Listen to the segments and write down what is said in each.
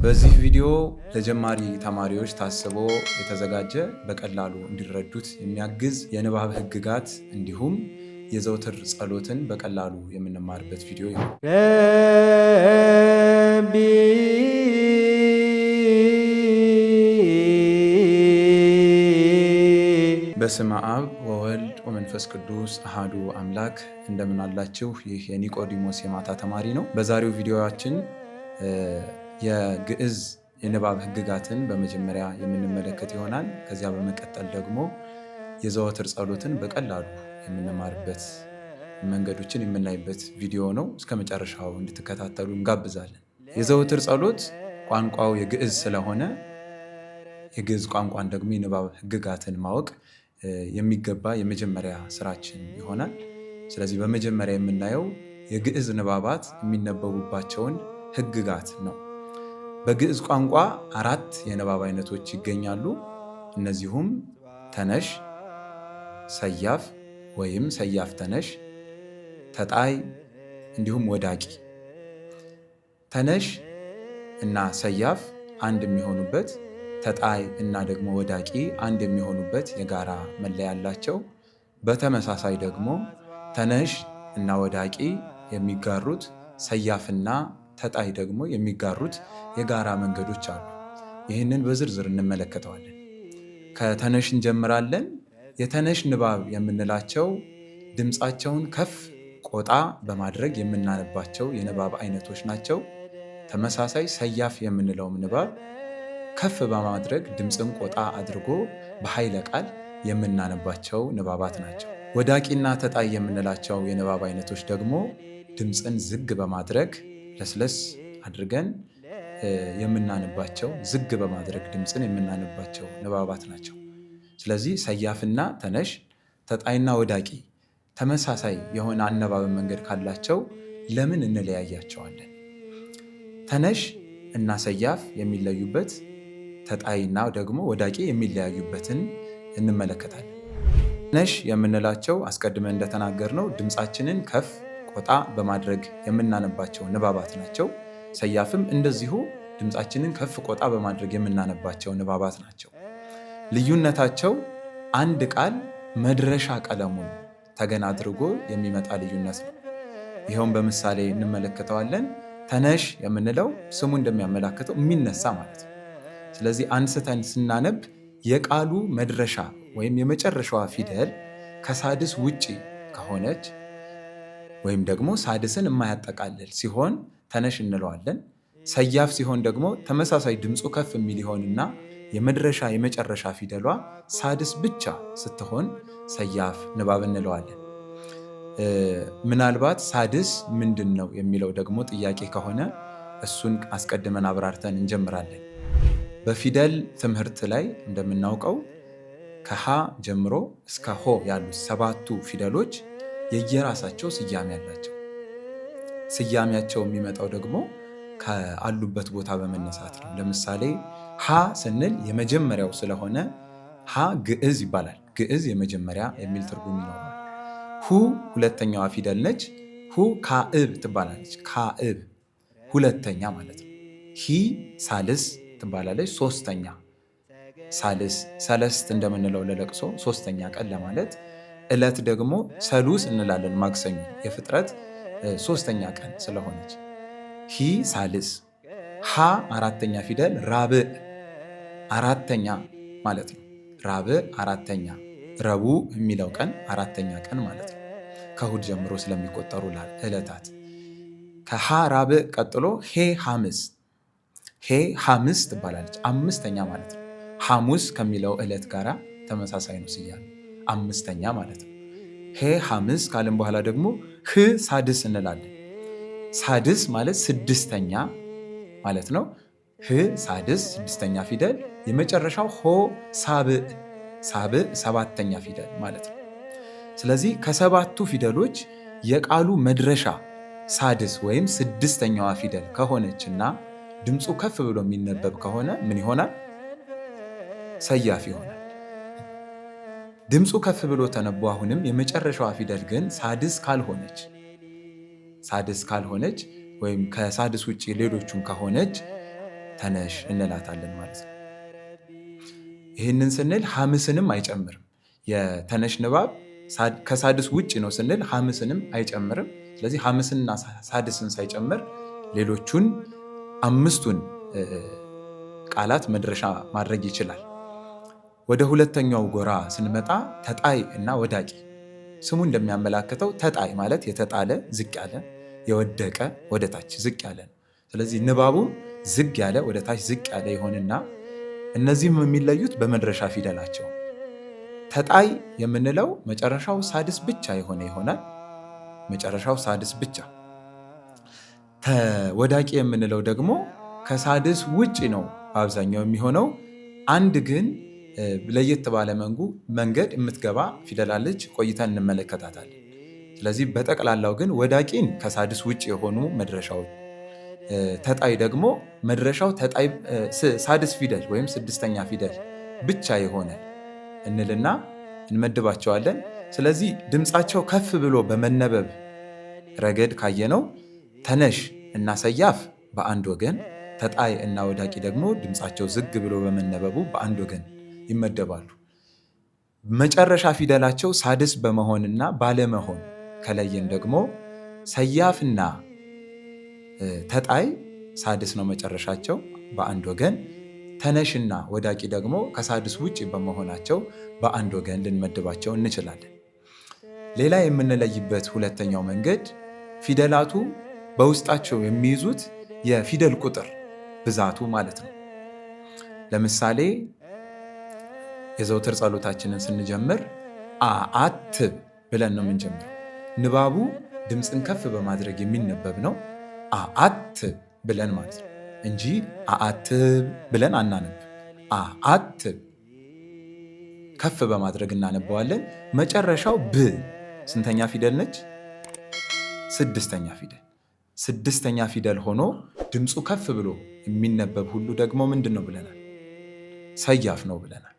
በዚህ ቪዲዮ ለጀማሪ ተማሪዎች ታስቦ የተዘጋጀ በቀላሉ እንዲረዱት የሚያግዝ የንባብ ህግጋት እንዲሁም የዘውትር ጸሎትን በቀላሉ የምንማርበት ቪዲዮ ይሆናል። በስመ አብ ወወልድ ወመንፈስ ቅዱስ አሃዱ አምላክ። እንደምን አላችሁ? ይህ የኒቆዲሞስ የማታ ተማሪ ነው። በዛሬው ቪዲዮአችን የግዕዝ የንባብ ህግጋትን በመጀመሪያ የምንመለከት ይሆናል። ከዚያ በመቀጠል ደግሞ የዘወትር ጸሎትን በቀላሉ የምንማርበት መንገዶችን የምናይበት ቪዲዮ ነው። እስከ መጨረሻው እንድትከታተሉ እንጋብዛለን። የዘወትር ጸሎት ቋንቋው የግዕዝ ስለሆነ የግዕዝ ቋንቋን ደግሞ የንባብ ህግጋትን ማወቅ የሚገባ የመጀመሪያ ስራችን ይሆናል። ስለዚህ በመጀመሪያ የምናየው የግዕዝ ንባባት የሚነበቡባቸውን ህግጋት ነው። በግዕዝ ቋንቋ 4 የንባብ አይነቶች ይገኛሉ። እነዚሁም ተነሽ፣ ሰያፍ ወይም ሰያፍ ተነሽ፣ ተጣይ እንዲሁም ወዳቂ። ተነሽ እና ሰያፍ አንድ የሚሆኑበት፣ ተጣይ እና ደግሞ ወዳቂ አንድ የሚሆኑበት የጋራ መለያ አላቸው። በተመሳሳይ ደግሞ ተነሽ እና ወዳቂ የሚጋሩት፣ ሰያፍና ተጣይ ደግሞ የሚጋሩት የጋራ መንገዶች አሉ። ይህንን በዝርዝር እንመለከተዋለን። ከተነሽ እንጀምራለን። የተነሽ ንባብ የምንላቸው ድምፃቸውን ከፍ ቆጣ በማድረግ የምናነባቸው የንባብ አይነቶች ናቸው። ተመሳሳይ ሰያፍ የምንለውም ንባብ ከፍ በማድረግ ድምፅን ቆጣ አድርጎ በኃይለ ቃል የምናነባቸው ንባባት ናቸው። ወዳቂና ተጣይ የምንላቸው የንባብ አይነቶች ደግሞ ድምፅን ዝግ በማድረግ ለስለስ አድርገን የምናነባቸው፣ ዝግ በማድረግ ድምፅን የምናነባቸው ንባባት ናቸው። ስለዚህ ሰያፍና ተነሽ፣ ተጣይና ወዳቂ ተመሳሳይ የሆነ አነባበብ መንገድ ካላቸው ለምን እንለያያቸዋለን? ተነሽ እና ሰያፍ የሚለዩበት፣ ተጣይና ደግሞ ወዳቂ የሚለያዩበትን እንመለከታለን። ተነሽ የምንላቸው አስቀድመን እንደተናገርነው ድምፃችንን ከፍ ቆጣ በማድረግ የምናነባቸው ንባባት ናቸው። ሰያፍም እንደዚሁ ድምፃችንን ከፍ ቆጣ በማድረግ የምናነባቸው ንባባት ናቸው። ልዩነታቸው አንድ ቃል መድረሻ ቀለሙን ተገን አድርጎ የሚመጣ ልዩነት ነው። ይኸውም በምሳሌ እንመለከተዋለን። ተነሽ የምንለው ስሙ እንደሚያመላክተው የሚነሳ ማለት ነው። ስለዚህ አንስተን ስናነብ የቃሉ መድረሻ ወይም የመጨረሻዋ ፊደል ከሳድስ ውጪ ከሆነች ወይም ደግሞ ሳድስን የማያጠቃልል ሲሆን ተነሽ እንለዋለን። ሰያፍ ሲሆን ደግሞ ተመሳሳይ ድምፁ ከፍ የሚል ይሆንና የመድረሻ የመጨረሻ ፊደሏ ሳድስ ብቻ ስትሆን ሰያፍ ንባብ እንለዋለን። ምናልባት ሳድስ ምንድን ነው የሚለው ደግሞ ጥያቄ ከሆነ እሱን አስቀድመን አብራርተን እንጀምራለን። በፊደል ትምህርት ላይ እንደምናውቀው ከሀ ጀምሮ እስከ ሆ ያሉት 7ቱ ፊደሎች የየራሳቸው ስያሜ አላቸው። ስያሜያቸው የሚመጣው ደግሞ ከአሉበት ቦታ በመነሳት ነው። ለምሳሌ ሀ ስንል የመጀመሪያው ስለሆነ ሀ ግዕዝ ይባላል። ግዕዝ የመጀመሪያ የሚል ትርጉም ይኖረዋል። ሁ ሁለተኛዋ ፊደል ነች። ሁ ካዕብ ትባላለች። ካዕብ ሁለተኛ ማለት ነው። ሂ ሳልስ ትባላለች። ሶስተኛ ሳልስ፣ ሰለስት እንደምንለው ለለቅሶ ሶስተኛ ቀን ለማለት። ዕለት ደግሞ ሰሉስ እንላለን። ማክሰኞ የፍጥረት ሶስተኛ ቀን ስለሆነች ሂ ሳልስ። ሀ አራተኛ ፊደል ራብዕ አራተኛ ማለት ነው። ራብዕ አራተኛ፣ ረቡዕ የሚለው ቀን አራተኛ ቀን ማለት ነው። ከእሑድ ጀምሮ ስለሚቆጠሩ ዕለታት። ከሀ ራብዕ ቀጥሎ ሄ ሐምስ። ሄ ሐምስ ትባላለች። አምስተኛ ማለት ነው። ሐሙስ ከሚለው ዕለት ጋር ተመሳሳይ ነው ስያሜ፣ አምስተኛ ማለት ነው። ሄ ሐምስ ካልን በኋላ ደግሞ ህ ሳድስ እንላለን። ሳድስ ማለት ስድስተኛ ማለት ነው። ህ ሳድስ ስድስተኛ ፊደል፣ የመጨረሻው ሆ ሳብዕ፣ ሳብዕ ሰባተኛ ፊደል ማለት ነው። ስለዚህ ከ7ቱ ፊደሎች የቃሉ መድረሻ ሳድስ ወይም ስድስተኛዋ ፊደል ከሆነችና ድምፁ ከፍ ብሎ የሚነበብ ከሆነ ምን ይሆናል? ሰያፍ ይሆናል። ድምፁ ከፍ ብሎ ተነቦ አሁንም የመጨረሻዋ ፊደል ግን ሳድስ ካልሆነች ወይም ከሳድስ ውጭ ሌሎቹን ከሆነች ተነሽ እንላታለን ማለት ነው። ይህንን ስንል ሐምስንም አይጨምርም። የተነሽ ንባብ ከሳድስ ውጭ ነው ስንል ሐምስንም አይጨምርም። ስለዚህ ሐምስንና ሳድስን ሳይጨምር ሌሎቹን 5ቱን ቃላት መድረሻ ማድረግ ይችላል። ወደ ሁለተኛው ጎራ ስንመጣ ተጣይ እና ወዳቂ። ስሙ እንደሚያመላክተው ተጣይ ማለት የተጣለ ዝቅ ያለ፣ የወደቀ ወደ ታች ዝቅ ያለ ነው። ስለዚህ ንባቡም ዝግ ያለ ወደ ታች ዝቅ ያለ ይሆንና እነዚህም የሚለዩት በመድረሻ ፊደላቸው። ተጣይ የምንለው መጨረሻው ሳድስ ብቻ የሆነ ይሆናል። መጨረሻው ሳድስ ብቻ። ወዳቂ የምንለው ደግሞ ከሳድስ ውጭ ነው በአብዛኛው የሚሆነው። አንድ ግን ለየት ባለ መንገድ የምትገባ ፊደላለች፣ ቆይተን እንመለከታታለን። ስለዚህ በጠቅላላው ግን ወዳቂን ከሳድስ ውጭ የሆኑ መድረሻዎች፣ ተጣይ ደግሞ መድረሻው ሳድስ ፊደል ወይም 6ኛ ፊደል ብቻ የሆነ እንልና እንመድባቸዋለን። ስለዚህ ድምፃቸው ከፍ ብሎ በመነበብ ረገድ ካየነው ተነሽ እና ሰያፍ በአንድ ወገን፣ ተጣይ እና ወዳቂ ደግሞ ድምፃቸው ዝግ ብሎ በመነበቡ በአንድ ወገን ይመደባሉ። መጨረሻ ፊደላቸው ሳድስ በመሆንና ባለመሆን ከለየን ደግሞ ሰያፍና ተጣይ ሳድስ ነው መጨረሻቸው በአንድ ወገን፣ ተነሽና ወዳቂ ደግሞ ከሳድስ ውጭ በመሆናቸው በአንድ ወገን ልንመድባቸው እንችላለን። ሌላ የምንለይበት ሁለተኛው መንገድ ፊደላቱ በውስጣቸው የሚይዙት የፊደል ቁጥር ብዛቱ ማለት ነው። ለምሳሌ የዘውትር ጸሎታችንን ስንጀምር አአትብ ብለን ነው የምንጀምረው። ንባቡ ድምፅን ከፍ በማድረግ የሚነበብ ነው። አአትብ ብለን ማለት ነው እንጂ አአትብ ብለን አናነብ። አአትብ ከፍ በማድረግ እናነበዋለን። መጨረሻው ብ ስንተኛ ፊደል ነች? 6ኛ ፊደል። 6ኛ ፊደል ሆኖ ድምፁ ከፍ ብሎ የሚነበብ ሁሉ ደግሞ ምንድን ነው ብለናል? ሰያፍ ነው ብለናል።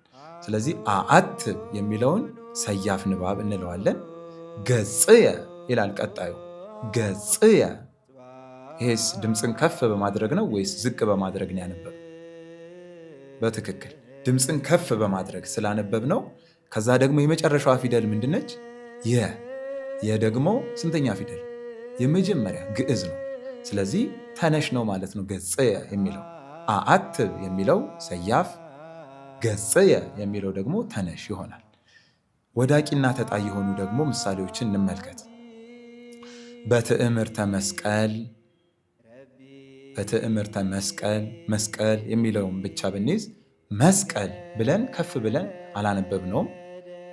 ስለዚህ አአትብ የሚለውን ሰያፍ ንባብ እንለዋለን። ገጽየ ይላል ቀጣዩ። ገጽየ፣ ይሄስ ድምፅን ከፍ በማድረግ ነው ወይስ ዝቅ በማድረግ ነው ያነበብ? በትክክል ድምፅን ከፍ በማድረግ ስላነበብ ነው። ከዛ ደግሞ የመጨረሻዋ ፊደል ምንድነች? የ ደግሞ ስንተኛ ፊደል? የመጀመሪያ ግዕዝ ነው። ስለዚህ ተነሽ ነው ማለት ነው ገጽየ የሚለው። አአትብ የሚለው ሰያፍ፣ ገጽየ የሚለው ደግሞ ተነሽ ይሆናል። ወዳቂና ተጣይ የሆኑ ደግሞ ምሳሌዎችን እንመልከት። በትዕምርተ መስቀል፣ በትዕምርተ መስቀል፣ መስቀል የሚለውን ብቻ ብንይዝ መስቀል ብለን ከፍ ብለን አላነበብነውም።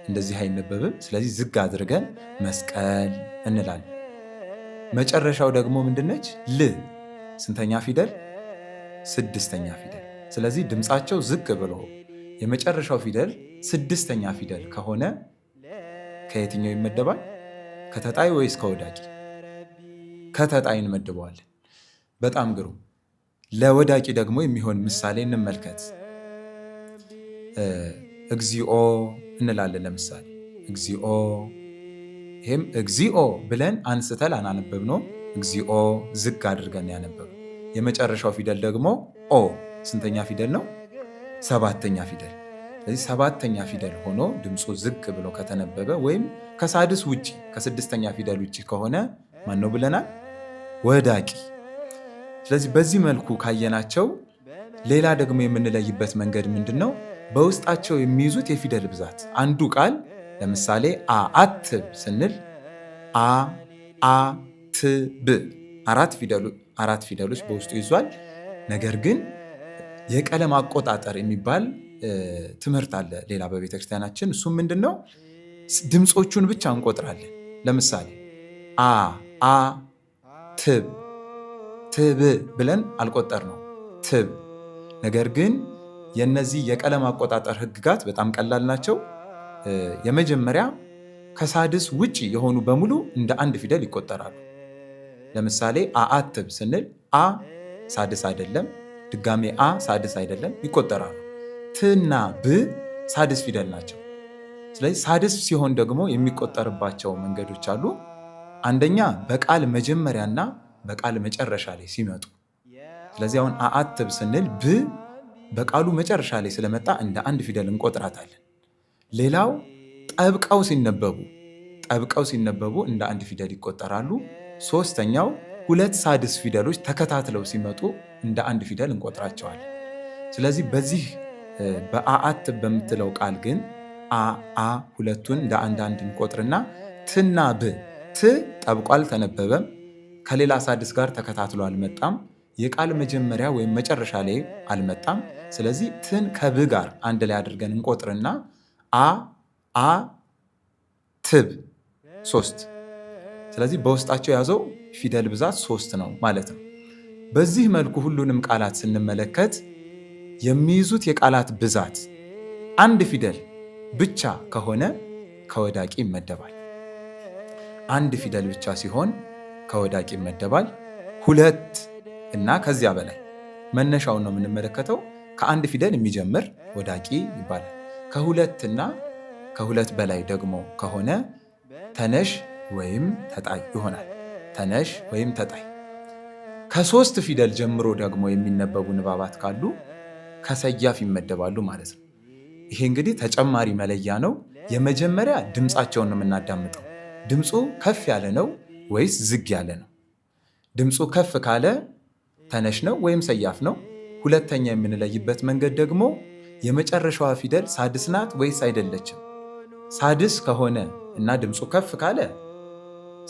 እንደዚህ አይነበብም። ስለዚህ ዝግ አድርገን መስቀል እንላለን። መጨረሻው ደግሞ ምንድነች? ል ስንተኛ ፊደል? 6ኛ ፊደል። ስለዚህ ድምፃቸው ዝቅ ብሎ የመጨረሻው ፊደል 6ኛ ፊደል ከሆነ ከየትኛው ይመደባል? ከተጣይ ወይስ ከወዳቂ? ከተጣይ እንመድበዋለን። በጣም ግሩም። ለወዳቂ ደግሞ የሚሆን ምሳሌ እንመልከት። እግዚኦ እንላለን። ለምሳሌ እግዚኦ፣ ይህም እግዚኦ ብለን አንስተን አናነበብነው። እግዚኦ ዝግ አድርገን ያነበብ። የመጨረሻው ፊደል ደግሞ ኦ ስንተኛ ፊደል ነው? 7ኛ ፊደል። ስለዚህ 7ኛ ፊደል ሆኖ ድምፁ ዝግ ብሎ ከተነበበ ወይም ከሳድስ ውጭ ከ6ኛ ፊደል ውጭ ከሆነ ማን ነው ብለናል? ወዳቂ። ስለዚህ በዚህ መልኩ ካየናቸው ሌላ ደግሞ የምንለይበት መንገድ ምንድን ነው? በውስጣቸው የሚይዙት የፊደል ብዛት። አንዱ ቃል ለምሳሌ አአትብ ስንል አ አ ት ብ 4 ፊደሎች በውስጡ ይዟል። ነገር ግን የቀለም አቆጣጠር የሚባል ትምህርት አለ ሌላ በቤተክርስቲያናችን። እሱም ምንድን ነው? ድምፆቹን ብቻ እንቆጥራለን። ለምሳሌ አ አ ትብ ትብ ብለን አልቆጠር ነው ትብ። ነገር ግን የነዚህ የቀለም አቆጣጠር ህግጋት በጣም ቀላል ናቸው። የመጀመሪያ ከሳድስ ውጭ የሆኑ በሙሉ እንደ አንድ ፊደል ይቆጠራሉ። ለምሳሌ አአትብ ስንል አ ሳድስ አይደለም፣ ድጋሜ አ ሳድስ አይደለም፣ ይቆጠራሉ። ትና ብ ሳድስ ፊደል ናቸው። ስለዚህ ሳድስ ሲሆን ደግሞ የሚቆጠርባቸው መንገዶች አሉ። አንደኛ በቃል መጀመሪያና በቃል መጨረሻ ላይ ሲመጡ ስለዚህ አሁን አአትብ ስንል ብ በቃሉ መጨረሻ ላይ ስለመጣ እንደ አንድ ፊደል እንቆጥራታለን። ሌላው ጠብቀው ሲነበቡ እንደ አንድ ፊደል ይቆጠራሉ። ሶስተኛው ሁለት ሳድስ ፊደሎች ተከታትለው ሲመጡ እንደ አንድ ፊደል እንቆጥራቸዋለን። ስለዚህ በዚህ በአአትብ በምትለው ቃል ግን አ ሁለቱን እንደ አንድ እንቆጥርና ትና ብ ት ጠብቆ አልተነበበም፣ ከሌላ ሳድስ ጋር ተከታትሎ አልመጣም፣ የቃል መጀመሪያ ወይም መጨረሻ ላይ አልመጣም። ስለዚህ ትን ከብ ጋር አንድ ላይ አድርገን እንቆጥርና አ ትብ 3። ስለዚህ በውስጣቸው የያዘው ፊደል ብዛት 3 ነው ማለት ነው። በዚህ መልኩ ሁሉንም ቃላት ስንመለከት የሚይዙት የቃላት ብዛት አንድ ፊደል ብቻ ከሆነ ከወዳቂ ይመደባል። አንድ ፊደል ብቻ ሲሆን ከወዳቂ ይመደባል። ሁለት እና ከዚያ በላይ መነሻውን ነው የምንመለከተው። ከአንድ ፊደል የሚጀምር ወዳቂ ይባላል። ከሁለት እና ከሁለት በላይ ደግሞ ከሆነ ተነሽ ወይም ተጣይ ይሆናል። ተነሽ ወይም ተጣይ። ከ3 ፊደል ጀምሮ ደግሞ የሚነበቡ ንባባት ካሉ ከሰያፍ ይመደባሉ ማለት ነው። ይሄ እንግዲህ ተጨማሪ መለያ ነው። የመጀመሪያ ድምፃቸውን ነው የምናዳምጠው። ድምፁ ከፍ ያለ ነው ወይስ ዝግ ያለ ነው? ድምፁ ከፍ ካለ ተነሽ ነው ወይም ሰያፍ ነው። ሁለተኛ የምንለይበት መንገድ ደግሞ የመጨረሻዋ ፊደል ሳድስ ናት ወይስ አይደለችም። ሳድስ ከሆነ እና ድምፁ ከፍ ካለ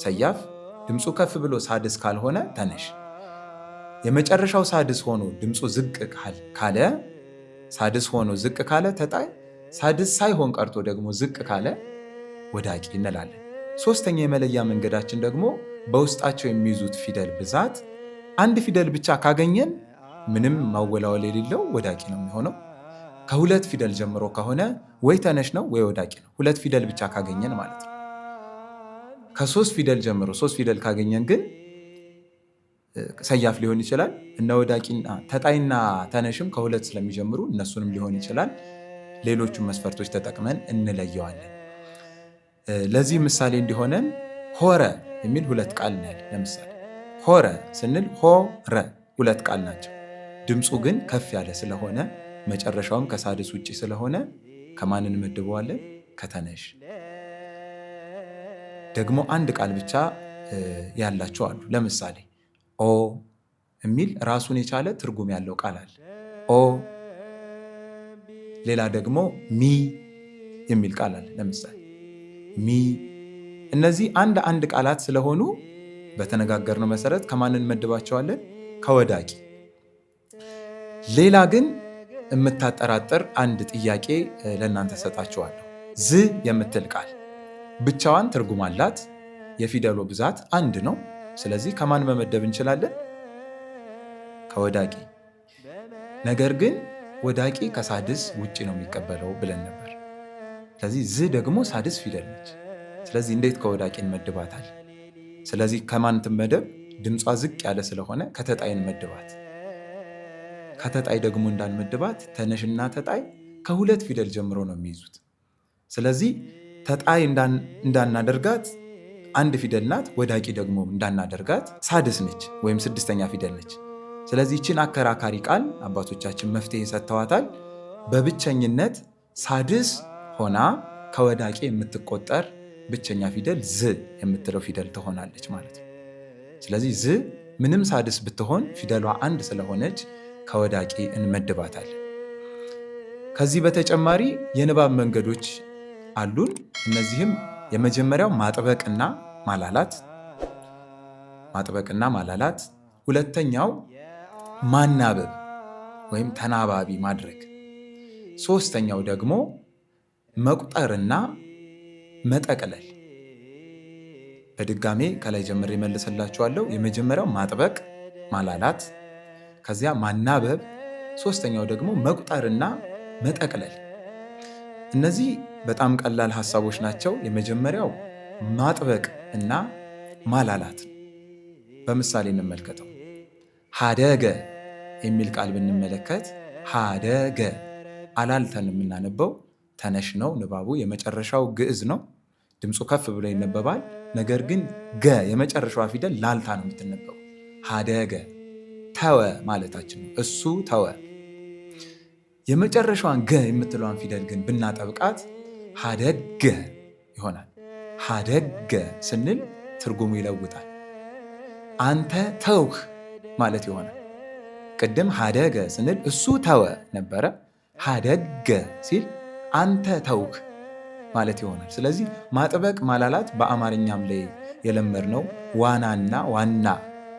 ሰያፍ፣ ድምፁ ከፍ ብሎ ሳድስ ካልሆነ ተነሽ። የመጨረሻው ሳድስ ሆኖ ድምፁ ዝቅ ካለ ሳድስ ሆኖ ዝቅ ካለ ተጣይ፣ ሳድስ ሳይሆን ቀርቶ ደግሞ ዝቅ ካለ ወዳቂ እንላለን። ሶስተኛ የመለያ መንገዳችን ደግሞ በውስጣቸው የሚይዙት ፊደል ብዛት አንድ ፊደል ብቻ ካገኘን ምንም ማወላወል የሌለው ወዳቂ ነው የሚሆነው። ከሁለት ፊደል ጀምሮ ከሆነ ወይ ተነሽ ነው ወይ ወዳቂ ነው። ሁለት ፊደል ብቻ ካገኘን ማለት ነው። ከ3 ፊደል ጀምሮ 3 ፊደል ካገኘን ግን ሰያፍ ሊሆን ይችላል። እነ ወዳቂና ተጣይና ተነሽም ከሁለት ስለሚጀምሩ እነሱንም ሊሆን ይችላል። ሌሎቹን መስፈርቶች ተጠቅመን እንለየዋለን። ለዚህ ምሳሌ እንዲሆነን ሆረ የሚል 2 ቃል እናያለን። ለምሳሌ ሆረ ስንል ሆረ 2 ቃል ናቸው። ድምፁ ግን ከፍ ያለ ስለሆነ መጨረሻውም ከሳድስ ውጭ ስለሆነ ከማን እንመድበዋለን? ከተነሽ። ደግሞ አንድ ቃል ብቻ ያላቸው አሉ። ለምሳሌ ኦ የሚል ራሱን የቻለ ትርጉም ያለው ቃል አለ። ኦ። ሌላ ደግሞ ሚ የሚል ቃል አለ። ለምሳሌ ሚ። እነዚህ አንድ ቃላት ስለሆኑ በተነጋገርነው መሰረት ከማን እንመድባቸዋለን? ከወዳቂ። ሌላ ግን የምታጠራጥር አንድ ጥያቄ ለእናንተ ሰጣችኋለሁ። ዝ የምትል ቃል ብቻዋን ትርጉም አላት። የፊደሉ ብዛት 1 ነው። ስለዚህ ከማን መመደብ እንችላለን? ከወዳቂ። ነገር ግን ወዳቂ ከሳድስ ውጭ ነው የሚቀበለው ብለን ነበር። ስለዚህ ዝ ደግሞ ሳድስ ፊደል ነች። ስለዚህ እንዴት ከወዳቂ እንመድባታል? ስለዚህ ከማን ትመደብ? ድምጿ ዝቅ ያለ ስለሆነ ከተጣይ እንመድባት። ከተጣይ ደግሞ እንዳንመድባት ተነሽና ተጣይ ከ2 ፊደል ጀምሮ ነው የሚይዙት። ስለዚህ ተጣይ እንዳናደርጋት 1 ፊደል ናት። ወዳቂ ደግሞ እንዳናደርጋት ሳድስ ነች ወይም 6ኛ ፊደል ነች። ስለዚህ ይህችን አከራካሪ ቃል አባቶቻችን መፍትሄ ሰጥተዋታል። በብቸኝነት ሳድስ ሆና ከወዳቂ የምትቆጠር ብቸኛ ፊደል ዝ የምትለው ፊደል ትሆናለች ማለት ነው። ስለዚህ ዝ ምንም ሳድስ ብትሆን ፊደሏ 1 ስለሆነች ከወዳቂ እንመድባታለን። ከዚህ በተጨማሪ የንባብ መንገዶች አሉን። እነዚህም የመጀመሪያው ማጥበቅና ማላላት፣ ሁለተኛው ማናበብ ወይም ተናባቢ ማድረግ፣ ሶስተኛው ደግሞ መቁጠርና መጠቅለል። በድጋሜ ከላይ ጀምሬ መልስላችኋለሁ። የመጀመሪያው ማጥበቅ ማላላት፣ ከዚያ ማናበብ፣ ሶስተኛው ደግሞ መቁጠርና መጠቅለል። እነዚህ በጣም ቀላል ሐሳቦች ናቸው። የመጀመሪያው ማጥበቅ እና ማላላት በምሳሌ እንመልከተው። ሀደገ የሚል ቃል ብንመለከት ሀደገ አላልተን የምናነበው ተነሽ ነው። ንባቡ የመጨረሻው ግዕዝ ነው። ድምፁ ከፍ ብሎ ይነበባል። ነገር ግን ገ የመጨረሻዋ ፊደል ላልታ ነው የምትነበው። ሀደገ ተወ ማለታችን ነው። እሱ ተወ። የመጨረሻዋን ገ የምትለዋን ፊደል ግን ብናጠብቃት ሀደገ ይሆናል። ሀደገ ስንል ትርጉሙ ይለውጣል። አንተ ተውህ ማለት ይሆናል። ቅድም ሀደገ ስንል እሱ ተወ ነበረ። ሀደገ ሲል አንተ ተውህ ማለት ይሆናል። ስለዚህ ማጥበቅ ማላላት በአማርኛም ላይ የለመድነው ዋናና ዋና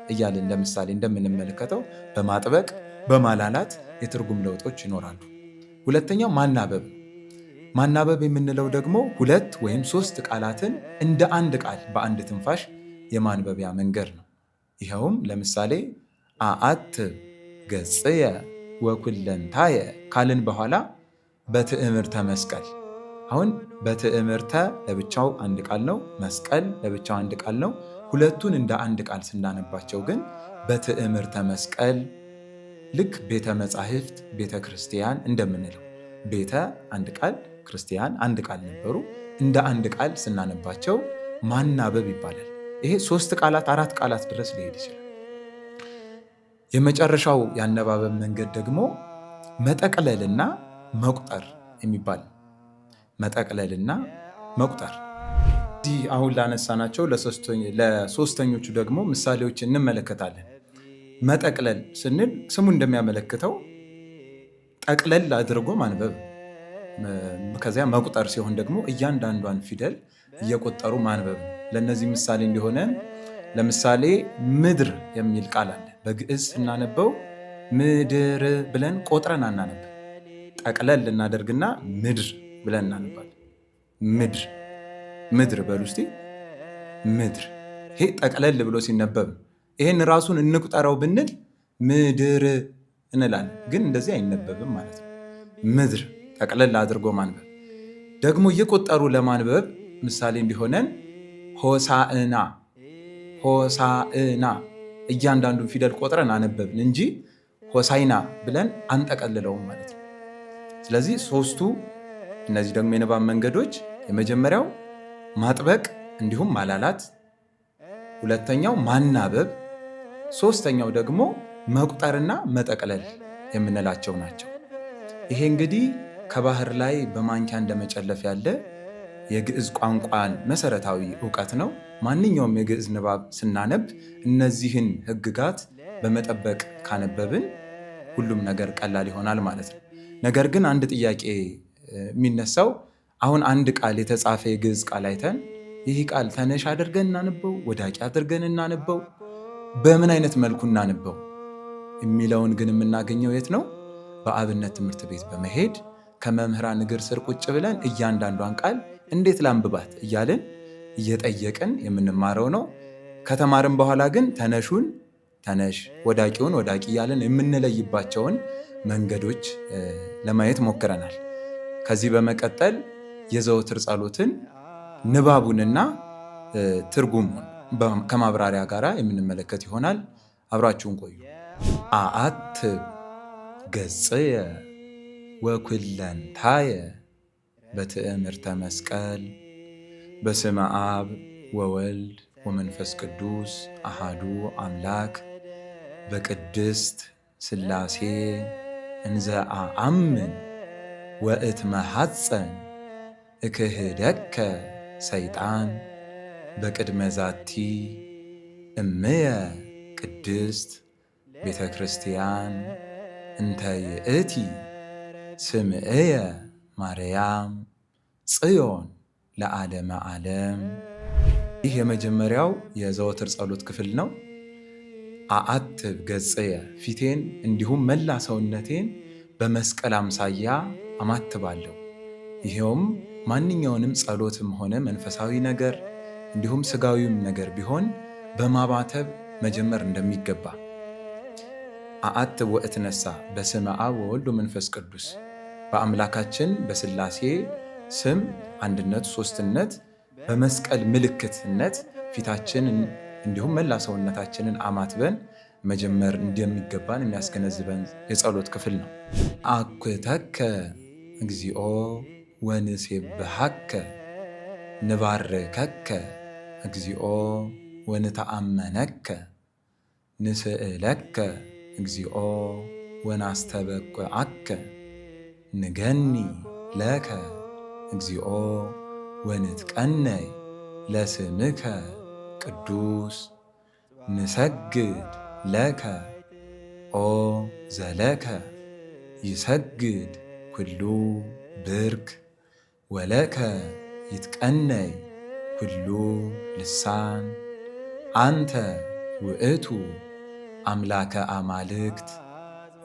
እያልን ለምሳሌ እንደምንመለከተው በማጥበቅ በማላላት የትርጉም ለውጦች ይኖራሉ። ሁለተኛው ማናበብ። ማናበብ የምንለው ደግሞ 2 ወይም 3 ቃላትን እንደ አንድ ቃል በአንድ ትንፋሽ የማንበቢያ መንገድ ነው። ይኸውም ለምሳሌ አአትብ ገጽየ ወኩለንታየ ካልን በኋላ በትዕምርተ መስቀል። አሁን በትዕምርተ ለብቻው አንድ ቃል ነው፣ መስቀል ለብቻው አንድ ቃል ነው። ሁለቱን እንደ አንድ ቃል ስናነባቸው ግን በትዕምርተ መስቀል ልክ ቤተ መጻሕፍት ቤተ ክርስቲያን እንደምንለው ቤተ አንድ ቃል ክርስቲያን አንድ ቃል ነበሩ። እንደ አንድ ቃል ስናነባቸው ማናበብ ይባላል። ይሄ 3 ቃላት 4 ቃላት ድረስ ሊሄድ ይችላል። የመጨረሻው የአነባበብ መንገድ ደግሞ መጠቅለልና መቁጠር የሚባል መጠቅለልና መቁጠር። እዚህ አሁን ላነሳናቸው ለሶስተኞቹ ደግሞ ምሳሌዎች እንመለከታለን። መጠቅለል ስንል ስሙ እንደሚያመለክተው ጠቅለል አድርጎ ማንበብ፣ ከዚያ መቁጠር ሲሆን ደግሞ እያንዳንዷን ፊደል እየቆጠሩ ማንበብ ነው። ለእነዚህ ምሳሌ እንዲሆነ ለምሳሌ ምድር የሚል ቃል አለ። በግዕዝ ስናነበው ምድር ብለን ቆጥረን አናነብ። ጠቅለል ልናደርግና ምድር ብለን እናነባለን። ምድር ምድር በሉ እስቲ ምድር። ይሄ ጠቅለል ብሎ ሲነበብ ይሄን ራሱን እንቁጠረው ብንል ምድር እንላለን፣ ግን እንደዚህ አይነበብም ማለት ነው። ምድር ጠቅለል አድርጎ ማንበብ። ደግሞ እየቆጠሩ ለማንበብ ምሳሌ እንዲሆነን ሆሳዕና ሆሳዕና እያንዳንዱን ፊደል ቆጥረን አነበብን እንጂ ሆሳይና ብለን አንጠቀልለውም ማለት ነው። ስለዚህ 3ቱ እነዚህ ደግሞ የንባብ መንገዶች የመጀመሪያው ማጥበቅ እንዲሁም ማላላት፣ ሁለተኛው ማናበብ፣ ሶስተኛው ደግሞ መቁጠርና መጠቅለል የምንላቸው ናቸው። ይሄ እንግዲህ ከባህር ላይ በማንኪያ እንደመጨለፍ ያለ የግዕዝ ቋንቋን መሰረታዊ እውቀት ነው። ማንኛውም የግዕዝ ንባብ ስናነብ እነዚህን ሕግጋት በመጠበቅ ካነበብን ሁሉም ነገር ቀላል ይሆናል ማለት ነው። ነገር ግን አንድ ጥያቄ የሚነሳው አሁን አንድ ቃል የተጻፈ የግዕዝ ቃል አይተን ይህ ቃል ተነሽ አድርገን እናነበው፣ ወዳቂ አድርገን እናነበው፣ በምን አይነት መልኩ እናነበው የሚለውን ግን የምናገኘው የት ነው? በአብነት ትምህርት ቤት በመሄድ ከመምህራን እግር ስር ቁጭ ብለን እያንዳንዷን ቃል እንዴት ላንብባት እያልን እየጠየቅን የምንማረው ነው። ከተማርን በኋላ ግን ተነሹን ተነሽ፣ ወዳቂውን ወዳቂ እያልን የምንለይባቸውን መንገዶች ለማየት ሞክረናል። ከዚህ በመቀጠል የዘወትር ጸሎትን ንባቡንና ትርጉሙን ከማብራሪያ ጋር የምንመለከት ይሆናል። አብራችሁን ቆዩ። አአትብ ገጽየ ወኩለንታየ በትዕምርተ መስቀል በስመ አብ ወወልድ ወመንፈስ ቅዱስ አሃዱ አምላክ በቅድስት ሥላሴ እንዘ አአምን ወእትመሐፀን እክህደከ ሰይጣን በቅድመ ዛቲ እምየ ቅድስት ቤተ ክርስቲያን እንተ ይእቲ ስምዕየ ማርያም ጽዮን ለዓለመ ዓለም። ይህ የመጀመሪያው የዘወትር ጸሎት ክፍል ነው። አአትብ ገጽየ ፊቴን እንዲሁም መላ ሰውነቴን በመስቀል አምሳያ አማትባለሁ። ይሄውም ማንኛውንም ጸሎትም ሆነ መንፈሳዊ ነገር እንዲሁም ስጋዊም ነገር ቢሆን በማባተብ መጀመር እንደሚገባ። አአትብ ወእትነሳ በስመ አብ ወወልድ ወመንፈስ ቅዱስ በአምላካችን በሥላሴ ስም አንድነት ሦስትነት በመስቀል ምልክትነት ፊታችን እንዲሁም መላ ሰውነታችንን አማትበን መጀመር እንደሚገባን የሚያስገነዝበን የጸሎት ክፍል ነው። አኩተከ እግዚኦ ወንሴብሐከ ንባርከከ እግዚኦ ወንተአመነከ ንስእለከ እግዚኦ ወናስተበቁዐከ ንገኒ ለከ እግዚኦ ወንትቀነይ ለስምከ ቅዱስ ንሰግድ ለከ ኦ ዘለከ ይሰግድ ኩሉ ብርክ ወለከ ይትቀነይ ኩሉ ልሳን አንተ ውእቱ አምላከ አማልክት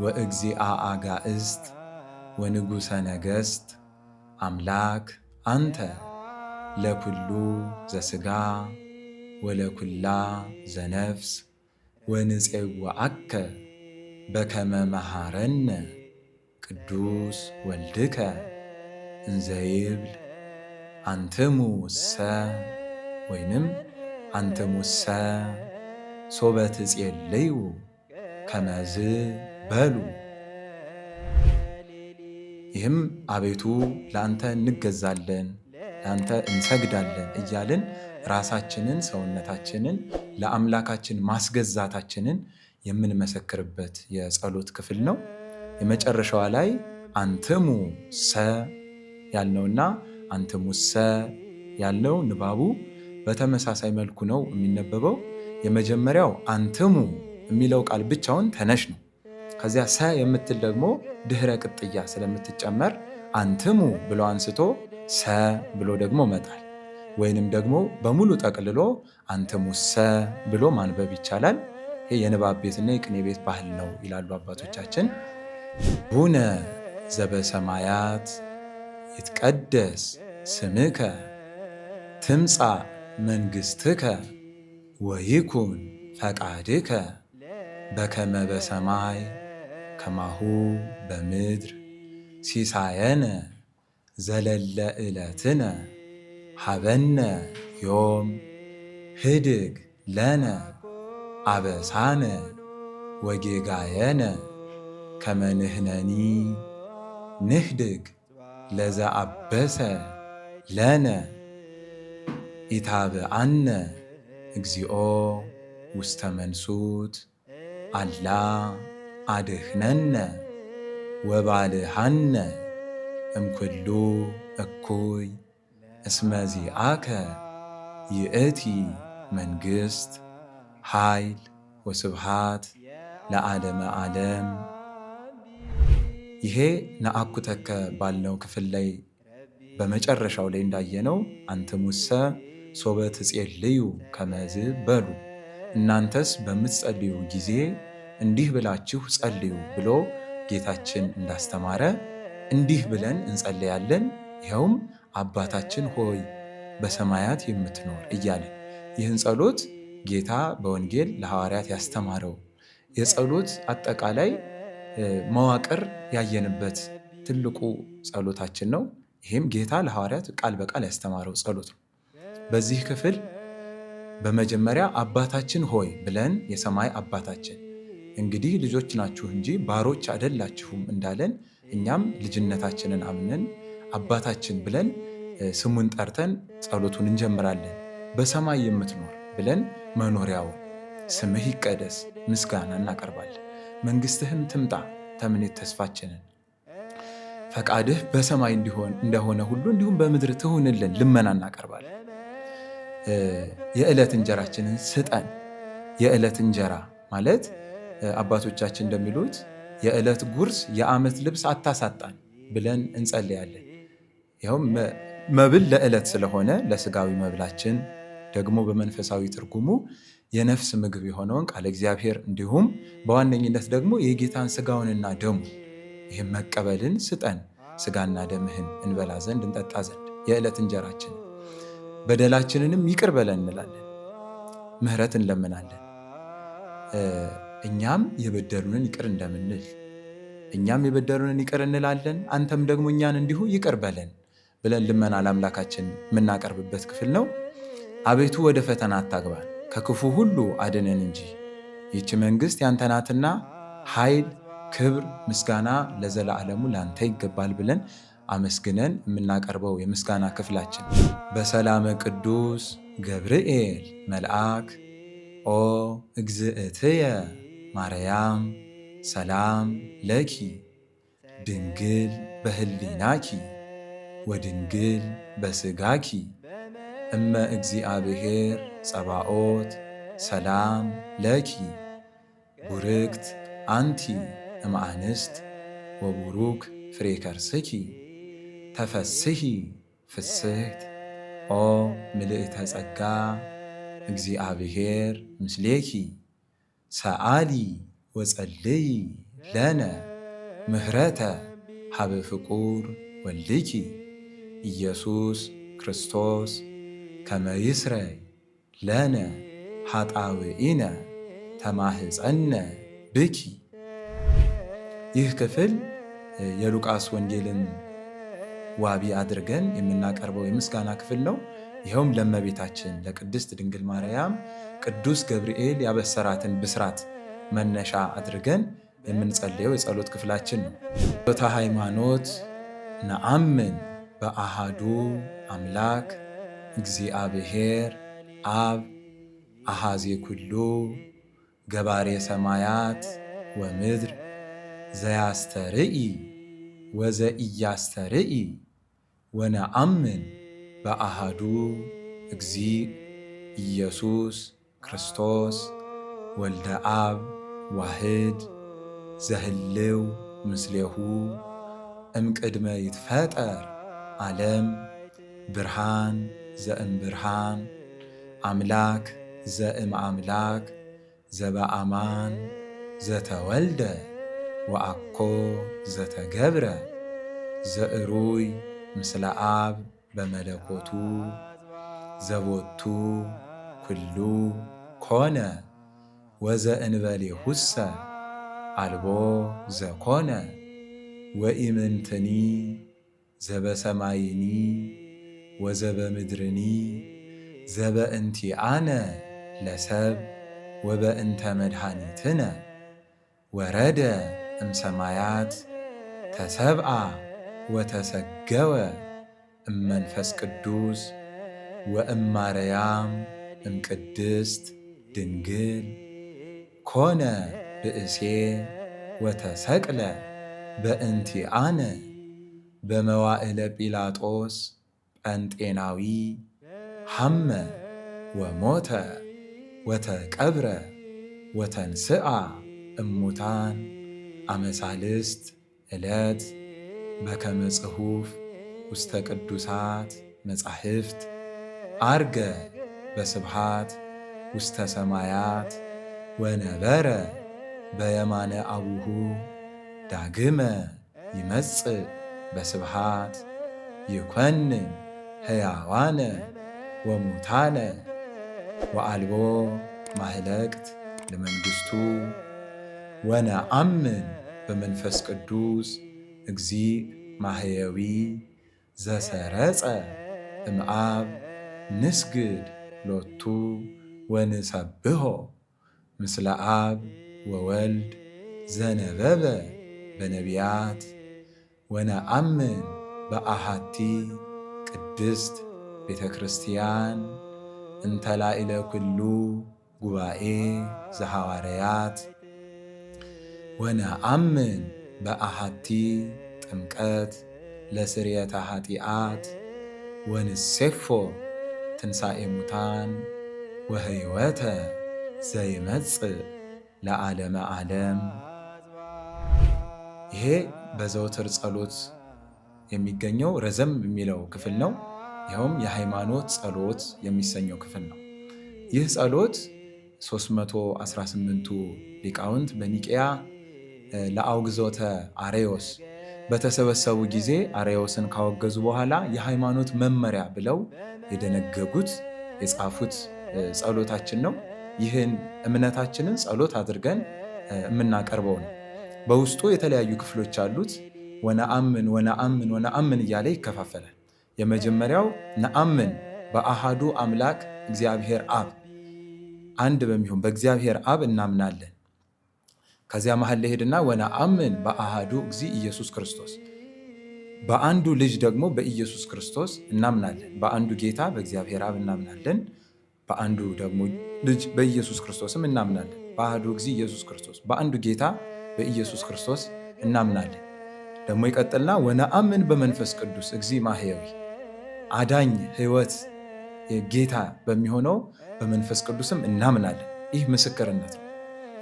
ወእግዚአ አጋእዝት ወንጉሰ ነገሥት አምላክ አንተ ለኩሉ ዘሥጋ ወለኩላ ዘነፍስ ወንፄውዐከ በከመ መሃረነ ቅዱስ ወልድከ እንዘይብል አንትሙሰ ወይንም አንትሙሰ ሶበ ትጼልዩ ከመዝ በሉ። ይህም አቤቱ ለአንተ እንገዛለን፣ ለአንተ እንሰግዳለን እያልን ራሳችንን ሰውነታችንን ለአምላካችን ማስገዛታችንን የምንመሰክርበት የጸሎት ክፍል ነው። የመጨረሻዋ ላይ አንትሙ ሰ ያልነውና አንትሙሰ ያልነው ንባቡ በተመሳሳይ መልኩ ነው የሚነበበው። የመጀመሪያው አንትሙ የሚለው ቃል ብቻውን ተነሽ ነው። ከዚያ ሰ የምትል ደግሞ ድህረ ቅጥያ ስለምትጨመር አንትሙ ብሎ አንስቶ ሰ ብሎ ደግሞ መጣል ወይንም ደግሞ በሙሉ ጠቅልሎ አንትሙሰ ብሎ ማንበብ ይቻላል። ይህ የንባብ ቤትና የቅኔ ቤት ባህል ነው ይላሉ አባቶቻችን። ቡነ ዘበሰማያት ይትቀደስ ስምከ ትምጻእ መንግሥትከ ወይኩን ፈቃድከ በከመ በሰማይ ከማሁ በምድር ሲሳየነ ዘለለ ዕለትነ ሀበነ ዮም ህድግ ለነ አበሳነ ወጌጋየነ ከመ ንሕነኒ ንህድግ ለዘአበሰ ለነ ኢታብአነ እግዚኦ ውስተ መንሱት አላ አድኅነነ ወባልሐነ እምኩሉ እኩይ እስመ ዚአከ ይእቲ መንግሥት ኃይል ወስብሃት ለዓለመ ዓለም። ይሄ ነአኩተከ ባልነው ክፍል ላይ በመጨረሻው ላይ እንዳየነው አንትሙሰ ሶበ ትጼልዩ ከመዝ በሉ፣ እናንተስ በምትጸልዩ ጊዜ እንዲህ ብላችሁ ጸልዩ ብሎ ጌታችን እንዳስተማረ እንዲህ ብለን እንጸልያለን። ይኸውም አባታችን ሆይ በሰማያት የምትኖር እያለን ይህን ጸሎት ጌታ በወንጌል ለሐዋርያት ያስተማረው የጸሎት አጠቃላይ መዋቅር ያየንበት ትልቁ ጸሎታችን ነው። ይህም ጌታ ለሐዋርያት ቃል በቃል ያስተማረው ጸሎት ነው። በዚህ ክፍል በመጀመሪያ አባታችን ሆይ ብለን የሰማይ አባታችን እንግዲህ ልጆች ናችሁ እንጂ ባሮች አይደላችሁም እንዳለን እኛም ልጅነታችንን አምነን አባታችን ብለን ስሙን ጠርተን ጸሎቱን እንጀምራለን። በሰማይ የምትኖር ብለን መኖሪያውን ስምህ ይቀደስ ምስጋና እናቀርባለን። መንግሥትህም ትምጣ ተምኔት ተስፋችንን ፈቃድህ በሰማይ እንደሆነ ሁሉ እንዲሁም በምድር ትሁንልን ልመና እናቀርባለን። የዕለት እንጀራችንን ስጠን። የዕለት እንጀራ ማለት አባቶቻችን እንደሚሉት የዕለት ጉርስ የዓመት ልብስ አታሳጣን ብለን እንጸልያለን። ይኸውም መብል ለዕለት ስለሆነ ለስጋዊ መብላችን ደግሞ በመንፈሳዊ ትርጉሙ የነፍስ ምግብ የሆነውን ቃለ እግዚአብሔር እንዲሁም በዋነኝነት ደግሞ የጌታን ስጋውንና ደሙ ይህም መቀበልን ስጠን፣ ስጋና ደምህን እንበላ ዘንድ እንጠጣ ዘንድ የዕለት እንጀራችን በደላችንንም ይቅር በለን እንላለን፣ ምሕረት እንለምናለን። እኛም የበደሉንን ይቅር እንደምንል እኛም የበደሉንን ይቅር እንላለን፣ አንተም ደግሞ እኛን እንዲሁ ይቅር በለን ብለን ልመና ለአምላካችን የምናቀርብበት ክፍል ነው። አቤቱ ወደ ፈተና አታግባን ከክፉ ሁሉ አድነን እንጂ ይህች መንግሥት ያንተ ናትና ኃይል፣ ክብር፣ ምስጋና ለዘላለሙ ለአንተ ይገባል ብለን አመስግነን የምናቀርበው የምስጋና ክፍላችን በሰላመ ቅዱስ ገብርኤል መልአክ ኦ እግዝእትየ ማርያም ሰላም ለኪ ድንግል በህሊናኪ ወድንግል በስጋኪ እመ እግዚአብሔር ጸባኦት ሰላም ለኪ ቡርክት አንቲ እምአንስት ወቡሩክ ፍሬ ከርስኪ ተፈስሒ ፍስሕት ኦ ምልእተ ጸጋ እግዚአብሔር ምስሌኪ ሰአሊ ወጸልይ ለነ ምህረተ ሀበ ፍቁር ወልድኪ ኢየሱስ ክርስቶስ ከመ ይስረይ ለነ ኃጣውኢነ ተማህፀነ ብኪ። ይህ ክፍል የሉቃስ ወንጌልን ዋቢ አድርገን የምናቀርበው የምስጋና ክፍል ነው። ይኸውም ለእመቤታችን ለቅድስት ድንግል ማርያም ቅዱስ ገብርኤል ያበሰራትን ብስራት መነሻ አድርገን የምንጸልየው የጸሎት ክፍላችን ነው። ጸሎተ ሃይማኖት ነአምን በአሃዱ አምላክ እግዚአብሔር አብ አሃዜ ኩሉ ገባሬ ሰማያት ወምድር ዘያስተርኢ ወዘኢያስተርኢ ወነአምን በአሃዱ እግዚእ ኢየሱስ ክርስቶስ ወልደ አብ ዋህድ ዘህልው ምስሌሁ እምቅድመ ይትፈጠር ዓለም ብርሃን ዘእምብርሃን አምላክ ዘእምአምላክ ዘበአማን ዘተወልደ ወአኮ ዘተገብረ ዘእሩይ ምስለ አብ በመለኮቱ ዘቦቱ ኩሉ ኮነ ወዘእንበሌሁሰ አልቦ ዘኮነ ወኢምንትኒ ዘበሰማይኒ ወዘበምድርኒ ዘበእንቲአነ ለሰብ ወበእንተ መድኃኒትነ ወረደ እምሰማያት ተሰብአ ወተሰገወ እመንፈስ ቅዱስ ወእማርያም እምቅድስት ድንግል ኮነ ብእሴ ወተሰቅለ በእንቲአነ በመዋዕለ ጲላጦስ ጰንጤናዊ ሐመ ወሞተ ወተቀብረ ወተንስአ እሙታን አመሳልስት ዕለት በከመ ጽሑፍ ውስተ ቅዱሳት መጻሕፍት አርገ በስብሃት ውስተ ሰማያት ወነበረ በየማነ አቡሁ ዳግመ ይመጽእ በስብሃት ይኰንን ሕያዋነ ወሙታነ ወአልቦ ማህለቅት ለመንግሥቱ ወነአምን በመንፈስ ቅዱስ እግዚእ ማሕየዊ ዘሰረጸ እምአብ ንስግድ ሎቱ ወንሰብሖ ምስለ አብ ወወልድ ዘነበበ በነቢያት ወነአምን በአሃቲ ቅድስት ቤተ ክርስቲያን እንተ ላዕለ ኩሉ ጉባኤ ዘሐዋርያት ወነአምን በአሃቲ ጥምቀት ለስርየተ ኃጢአት ወንሴፎ ትንሣኤ ሙታን ወሕይወተ ዘይመጽእ ለዓለመ ዓለም። ይሄ በዘውትር ጸሎት የሚገኘው ረዘም የሚለው ክፍል ነው። ይኸውም የሃይማኖት ጸሎት የሚሰኘው ክፍል ነው። ይህ ጸሎት 318ቱ ሊቃውንት በኒቅያ ለአውግዞተ አርዮስ በተሰበሰቡ ጊዜ አርዮስን ካወገዙ በኋላ የሃይማኖት መመሪያ ብለው የደነገጉት የጻፉት ጸሎታችን ነው። ይህን እምነታችንን ጸሎት አድርገን የምናቀርበው ነው። በውስጡ የተለያዩ ክፍሎች አሉት። ወነአምን ወነአምን ወነአምን እያለ ይከፋፈላል። የመጀመሪያው ነአምን በአሃዱ አምላክ እግዚአብሔር አብ፣ አንድ በሚሆን በእግዚአብሔር አብ እናምናለን። ከዚያ መሃል ላይ ሄድና ወነአምን በአሃዱ እግዚእ ኢየሱስ ክርስቶስ፣ በአንዱ ልጅ ደግሞ በኢየሱስ ክርስቶስ እናምናለን። በአንዱ ጌታ በእግዚአብሔር አብ እናምናለን። በአንዱ ደግሞ ልጅ በኢየሱስ ክርስቶስም እናምናለን። በአሃዱ እግዚእ ኢየሱስ ክርስቶስ፣ በአንዱ ጌታ በኢየሱስ ክርስቶስ እናምናለን። ደግሞ ይቀጥልና ወነአምን በመንፈስ ቅዱስ እግዚእ ማሕየዊ አዳኝ ሕይወት ጌታ በሚሆነው በመንፈስ ቅዱስም እናምናለን። ይህ ምስክርነት ነው።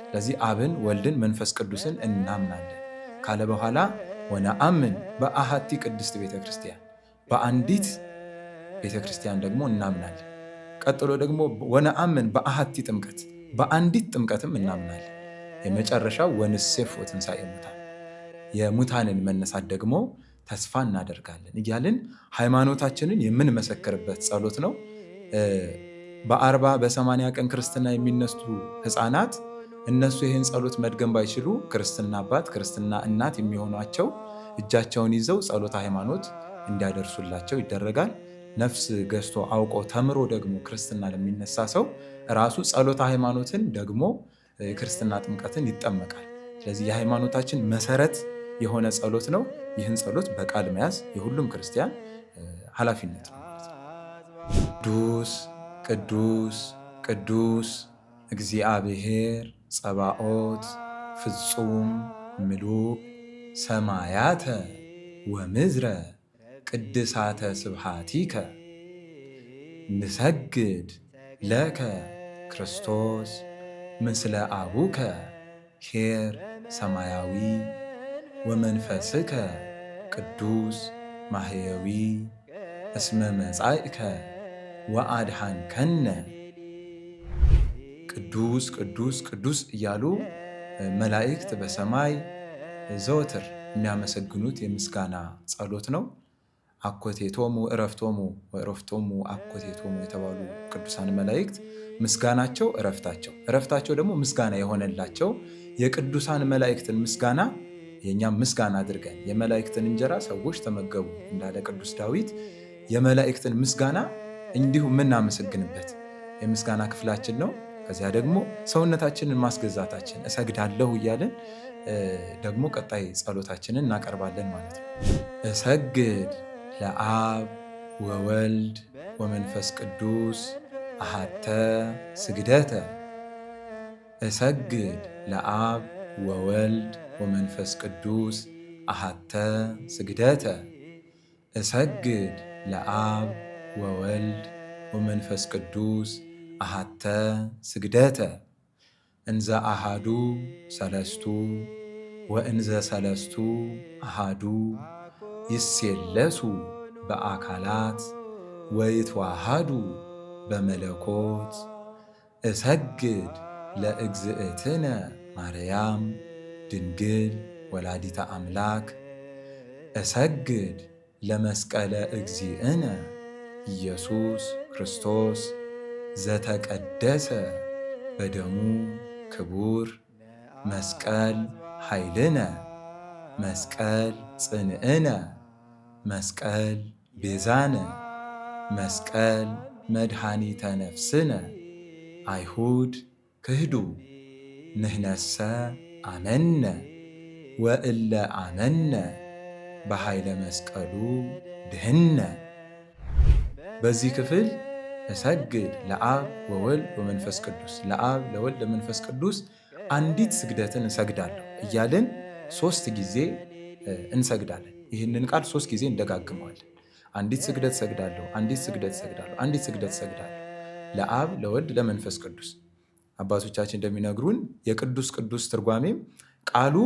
ስለዚህ አብን፣ ወልድን፣ መንፈስ ቅዱስን እናምናለን ካለ በኋላ ወነአምን በአሐቲ ቅድስት ቤተክርስቲያን በአንዲት ቤተክርስቲያን ደግሞ እናምናለን። ቀጥሎ ደግሞ ወነአምን በአሐቲ ጥምቀት በአንዲት ጥምቀትም እናምናለን። የመጨረሻው ወንሴፎ ትንሣኤ ሙታን የሙታንን መነሳት ደግሞ ተስፋ እናደርጋለን እያልን ሃይማኖታችንን የምንመሰክርበት ጸሎት ነው። በ40 በ80 ቀን ክርስትና የሚነሱ ሕፃናት እነሱ ይህን ጸሎት መድገም ባይችሉ ክርስትና አባት ክርስትና እናት የሚሆኗቸው እጃቸውን ይዘው ጸሎተ ሃይማኖት እንዲያደርሱላቸው ይደረጋል። ነፍስ ገዝቶ አውቆ ተምሮ ደግሞ ክርስትና ለሚነሳ ሰው ራሱ ጸሎተ ሃይማኖትን ደግሞ የክርስትና ጥምቀትን ይጠመቃል። ስለዚህ የሃይማኖታችን መሰረት የሆነ ጸሎት ነው። ይህን ጸሎት በቃል መያዝ የሁሉም ክርስቲያን ኃላፊነት ነው ማለት ነው። ቅዱስ ቅዱስ ቅዱስ እግዚአብሔር ጸባኦት ፍጹም ምሉእ ሰማያተ ወምድረ ቅድሳተ ስብሐቲከ ንሰግድ ለከ ክርስቶስ ምስለ አቡከ ኄር ሰማያዊ ወመንፈስከ ቅዱስ ማሕየዊ እስመ መጻእከ ወአድኃንከነ። ቅዱስ ቅዱስ ቅዱስ እያሉ መላእክት በሰማይ ዘወትር የሚያመሰግኑት የምስጋና ጸሎት ነው። አኮቴቶሙ እረፍቶሙ ወእረፍቶሙ አኮቴቶሙ የተባሉ ቅዱሳን መላእክት ምስጋናቸው እረፍታቸው ደግሞ ምስጋና የሆነላቸው የቅዱሳን መላእክትን ምስጋና የእኛም ምስጋና አድርገን የመላእክትን እንጀራ ሰዎች ተመገቡ እንዳለ ቅዱስ ዳዊት የመላእክትን ምስጋና እንዲሁ የምናመሰግንበት የምስጋና ክፍላችን ነው። ከዚያ ደግሞ ሰውነታችንን ማስገዛታችን እሰግዳለሁ እያለን ደግሞ ቀጣይ ጸሎታችንን እናቀርባለን ማለት ነው። እሰግድ ለአብ ወወልድ ወመንፈስ ቅዱስ አሐተ ስግደተ። እሰግድ ለአብ ወወልድ ወመንፈስ ቅዱስ አሐተ ስግደተ። እሰግድ ለአብ ወወልድ ወመንፈስ ቅዱስ አሐተ ስግደተ። እንዘ አሃዱ ሰለስቱ ወእንዘ ሰለስቱ አሃዱ ይሴለሱ በአካላት ወይትዋሃዱ በመለኮት። እሰግድ ለእግዝእትነ ማርያም ድንግል ወላዲተ አምላክ። እሰግድ ለመስቀለ እግዚእነ ኢየሱስ ክርስቶስ ዘተቀደሰ በደሙ ክቡር። መስቀል ኃይልነ መስቀል ጽንዕነ መስቀል ቤዛነ መስቀል መድኃኒተ ነፍስነ። አይሁድ ክህዱ ንሕነሰ አመነ ወእለ አመነ በኃይለ መስቀሉ ድህነ። በዚህ ክፍል እሰግድ ለአብ ወወልድ ወመንፈስ ቅዱስ ለአብ ለወልድ ለመንፈስ ቅዱስ አንዲት ስግደትን እሰግዳለሁ እያልን 3 ጊዜ እንሰግዳለን። ይህንን ቃል 3 ጊዜ እንደጋግመዋለን። አንዲት ስግደት እሰግዳለሁ፣ አንዲት ስግደት እሰግዳለሁ፣ አንዲት ስግደት እሰግዳለሁ ለአብ ለወልድ ለመንፈስ ቅዱስ። አባቶቻችን እንደሚነግሩን የቅዱስ ቅዱስ ትርጓሜም ቃሉ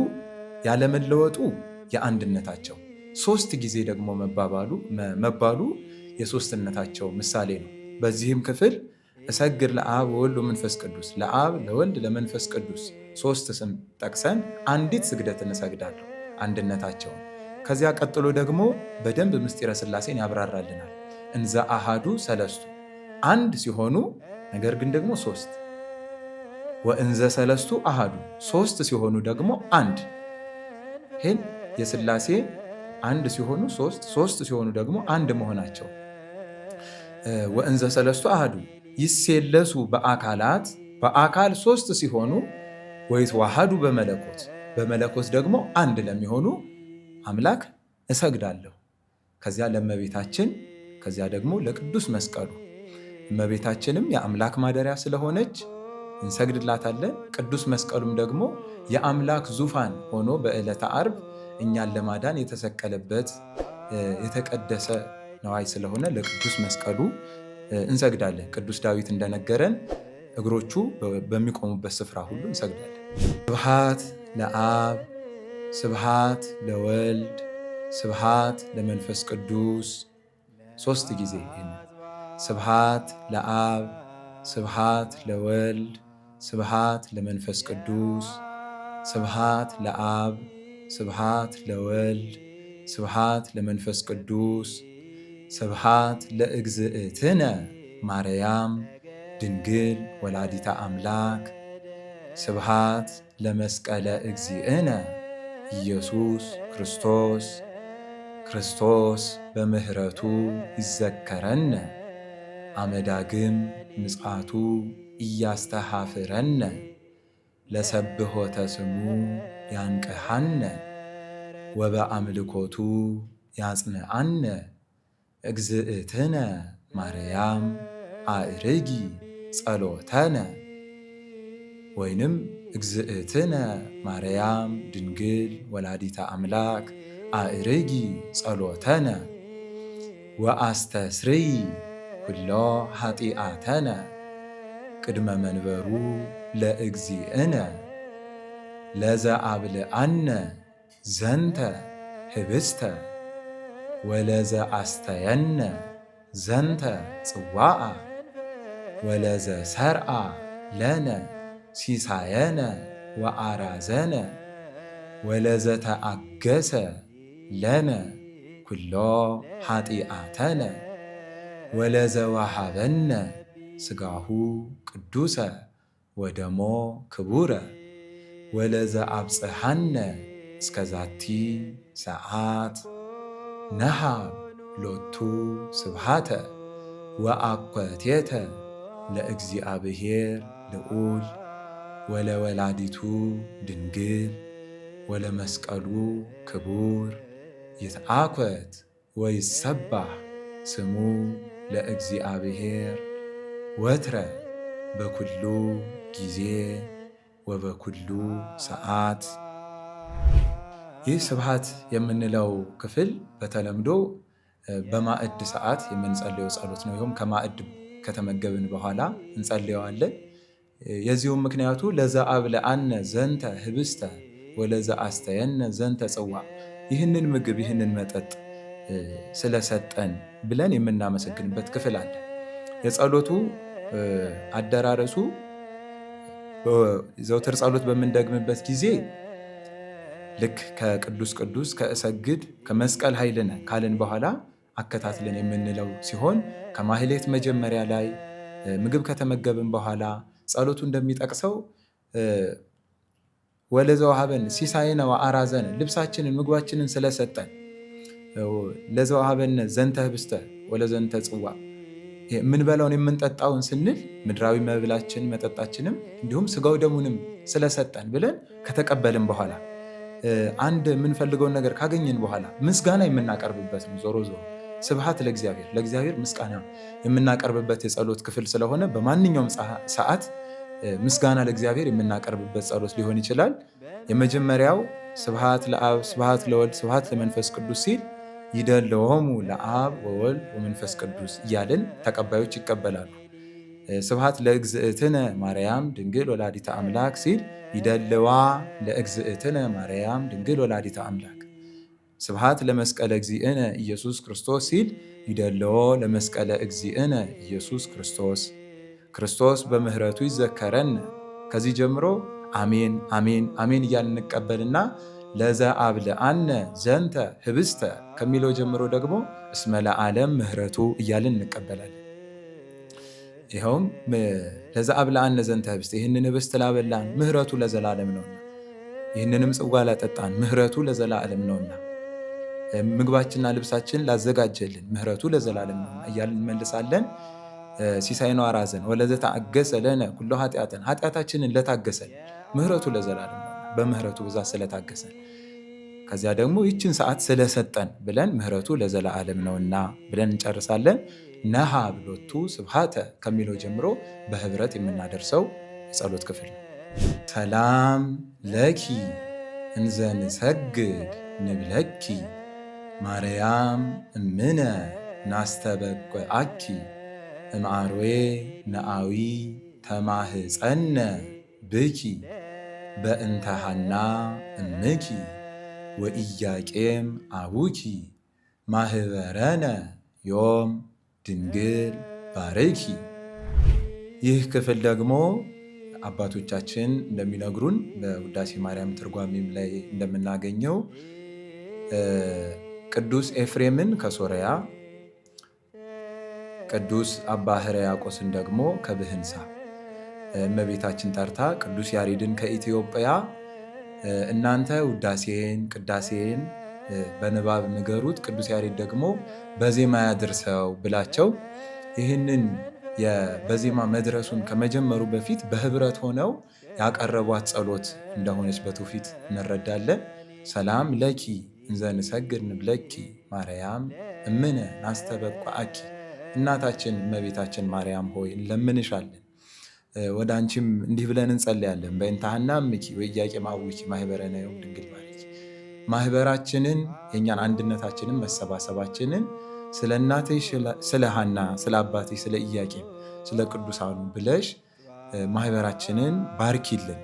ያለመለወጡ የአንድነታቸው 3 ጊዜ ደግሞ መባሉ የሶስትነታቸው ምሳሌ ነው። በዚህም ክፍል እሰግድ ለአብ ወወልድ ወመንፈስ ቅዱስ ለአብ ለወልድ ለመንፈስ ቅዱስ 3 ስም ጠቅሰን አንዲት ስግደትን እሰግዳለሁ አንድነታቸውን። ከዚያ ቀጥሎ ደግሞ በደንብ ምስጢረ ሥላሴን ያብራራልናል። እንዘ አሃዱ ሰለስቱ አንድ ሲሆኑ ነገር ግን ደግሞ 3 ወእንዘ ሰለስቱ አሃዱ 3 ሲሆኑ ደግሞ አንድ። ይህን የሥላሴ አንድ ሲሆኑ 3 ሲሆኑ ደግሞ አንድ መሆናቸው። ወእንዘ ሰለስቱ አሃዱ ይሴለሱ በአካላት በአካል 3 ሲሆኑ ወይትዋሃዱ በመለኮት በመለኮት ደግሞ አንድ ለሚሆኑ አምላክ እሰግዳለሁ። ከዚያ ለእመቤታችን ከዚያ ደግሞ ለቅዱስ መስቀሉ። እመቤታችንም የአምላክ ማደሪያ ስለሆነች እንሰግድላታለን። ቅዱስ መስቀሉም ደግሞ የአምላክ ዙፋን ሆኖ በዕለተ ዓርብ እኛን ለማዳን የተሰቀለበት የተቀደሰ ነዋይ ስለሆነ ለቅዱስ መስቀሉ እንሰግዳለን። ቅዱስ ዳዊት እንደነገረን እግሮቹ በሚቆሙበት ስፍራ ሁሉ እንሰግዳለን። ስብሐት ለአብ፣ ስብሐት ለወልድ፣ ስብሐት ለመንፈስ ቅዱስ። 3 ጊዜ ስብሐት ለአብ፣ ስብሐት ለወልድ፣ ስብሐት ለመንፈስ ቅዱስ፣ ስብሐት ለአብ፣ ስብሐት ለወልድ፣ ስብሐት ለመንፈስ ቅዱስ፣ ስብሐት ለእግዝእትነ ማርያም ድንግል ወላዲተ አምላክ፣ ስብሐት ለመስቀለ እግዚእነ ኢየሱስ ክርስቶስ። ክርስቶስ በምሕረቱ ይዘከረነ አመዳግም ምጽአቱ እያስተሐፍረነ ለሰብሖተ ስሙ ያንቅሐነ ወበአምልኮቱ ያጽንዐነ እግዝእትነ ማርያም አዕርጊ ጸሎተነ። ወይንም እግዝእትነ ማርያም ድንግል ወላዲተ አምላክ አዕርጊ ጸሎተነ ወአስተስርይ ኩሎ ኃጢአተነ ቅድመ መንበሩ ለእግዚእነ ለዘአብልዐነ ዘንተ ህብስተ ወለዘአስተየነ ዘንተ ጽዋዓ ወለዘሰርዓ ለነ ሲሳየነ ወአራዘነ ወለዘተአገሰ ለነ ኩሎ ኃጢአተነ ወለዘወሃበነ ሥጋሁ ቅዱሰ ወደሞ ክቡረ ወለዘአብጽሐነ እስከ ዛቲ ሰዓት ነሃብ ሎቱ ስብሐተ ወአኮቴተ ለእግዚአብሔር ልዑል ወለወላዲቱ ድንግል ወለመስቀሉ ክቡር ይትአኮት ወይሰባህ ስሙ ለእግዚአብሔር ወትረ በኩሉ ጊዜ ወበኩሉ ሰዓት። ይህ ስብሐት የምንለው ክፍል በተለምዶ በማዕድ ሰዓት የምንጸልየው ጸሎት ነው። ይኸውም ከማዕድ ከተመገብን በኋላ እንጸልየዋለን። የዚሁም ምክንያቱ ለዘአብልዐነ ዘንተ ህብስተ ወለዘአስተየነ ዘንተ ጽዋ፣ ይህንን ምግብ ይህንን መጠጥ ስለሰጠን ብለን የምናመሰግንበት ክፍል አለ። የጸሎቱ አደራረሱ ዘውትር ጸሎት በምንደግምበት ጊዜ ልክ ከቅዱስ ቅዱስ ከእሰግድ ከመስቀል ኃይልነ ካልን በኋላ አከታትለን የምንለው ሲሆን ከማህሌት መጀመሪያ ላይ ምግብ ከተመገብን በኋላ ጸሎቱ እንደሚጠቅሰው ወለዘወሃበን ሲሳየነ ወአራዘነ ልብሳችንን ምግባችንን ስለሰጠን፣ ለዘወሃበነ ዘንተ ህብስተ ወለዘንተ ጽዋ የምንበላውን የምንጠጣውን ስንል ምድራዊ መብላችን መጠጣችንም እንዲሁም ስጋው ደሙንም ስለሰጠን ብለን ከተቀበልን በኋላ አንድ የምንፈልገውን ነገር ካገኘን በኋላ ምስጋና የምናቀርብበት ነው። ዞሮ ዞሮ ስብሐት ለእግዚአብሔር ምስጋና የምናቀርብበት የጸሎት ክፍል ስለሆነ በማንኛውም ሰዓት ምስጋና ለእግዚአብሔር የምናቀርብበት ጸሎት ሊሆን ይችላል። የመጀመሪያው ስብሐት ለአብ፣ ስብሐት ለወልድ፣ ስብሐት ለመንፈስ ቅዱስ ሲል ይደለዎሙ ለአብ ወወልድ ወመንፈስ ቅዱስ እያልን ተቀባዮች ይቀበላሉ። ስብሐት ለእግዝእትነ ማርያም ድንግል ወላዲተ አምላክ ሲል ይደልዋ ለእግዝእትነ ማርያም ድንግል ወላዲተ አምላክ። ስብሐት ለመስቀለ እግዚእነ ኢየሱስ ክርስቶስ ሲል ይደልዎ ለመስቀለ እግዚእነ ኢየሱስ ክርስቶስ። ክርስቶስ በምሕረቱ ይዘከረን። ከዚህ ጀምሮ አሜን አሜን አሜን እያልን እንቀበልና ለዘአብልዐነ ዘንተ ህብስተ ከሚለው ጀምሮ ደግሞ እስመ ለዓለም ምሕረቱ እያልን እንቀበላለን። ይኸውም ለዘአብልዐነ ዘንተ ህብስተ ይህንን ህብስት ላበላን ምሕረቱ ለዘላለም ነውና፣ ይህንንም ጽዋ ላጠጣን ምሕረቱ ለዘላለም ነውና፣ ምግባችንና ልብሳችን ላዘጋጀልን ምሕረቱ ለዘላለም ነውና እያልን እንመልሳለን። ሲሳይነ ወአራዘነ ወለዘተአገሰ ለነ ኩሎ ኃጢአተነ ኃጢአታችንን ለታገሰን ምሕረቱ ለዘላለም ነውና በምሕረቱ ብዛት ስለታገሰን፣ ከዚያ ደግሞ ይችን ሰዓት ስለሰጠን ብለን ምሕረቱ ለዘላለም ነውና ብለን እንጨርሳለን። ነሃብ ሎቱ ስብሐተ ከሚለው ጀምሮ በህብረት የምናደርሰው የጸሎት ክፍል ነው። ሰላም ለኪ እንዘ ንሰግድ ንብለኪ ማርያም እምነ ናስተበቅዐኪ እምአርዌ ነአዊ ተማህፀነ ብኪ በእንተ ሐና እምኪ ወኢያቄም አቡኪ ማህበረነ ዮም ድንግል ባርኪ። ይህ ክፍል ደግሞ አባቶቻችን እንደሚነግሩን በውዳሴ ማርያም ትርጓሜም ላይ እንደምናገኘው ቅዱስ ኤፍሬምን ከሶርያ፣ ቅዱስ አባ ሕርያቆስን ደግሞ ከብህንሳ እመቤታችን ጠርታ ቅዱስ ያሬድን ከኢትዮጵያ እናንተ ውዳሴን ቅዳሴን በንባብ ንገሩት፣ ቅዱስ ያሬድ ደግሞ በዜማ ያድርሰው ብላቸው ይህንን በዜማ መድረሱን ከመጀመሩ በፊት በህብረት ሆነው ያቀረቧት ጸሎት እንደሆነች በትውፊት እንረዳለን። ሰላም ለኪ እንዘ ንሰግድ ንብለኪ ማርያም እምነ ናስተበቅዐኪ። እናታችን እመቤታችን ማርያም ሆይ እንለምንሻለን፣ ወደ አንቺም እንዲህ ብለን እንጸልያለን። በእንተ ሐና እምኪ ወኢያቄም አቡኪ ማህበረነ ዮም ድንግል ባርኪ። ማህበራችንን የእኛን አንድነታችንን መሰባሰባችንን ስለ እናትሽ ስለ ሐና ስለ አባትሽ ስለ ኢያቄም ስለ ቅዱሳኑ ብለሽ ማህበራችንን ባርኪልን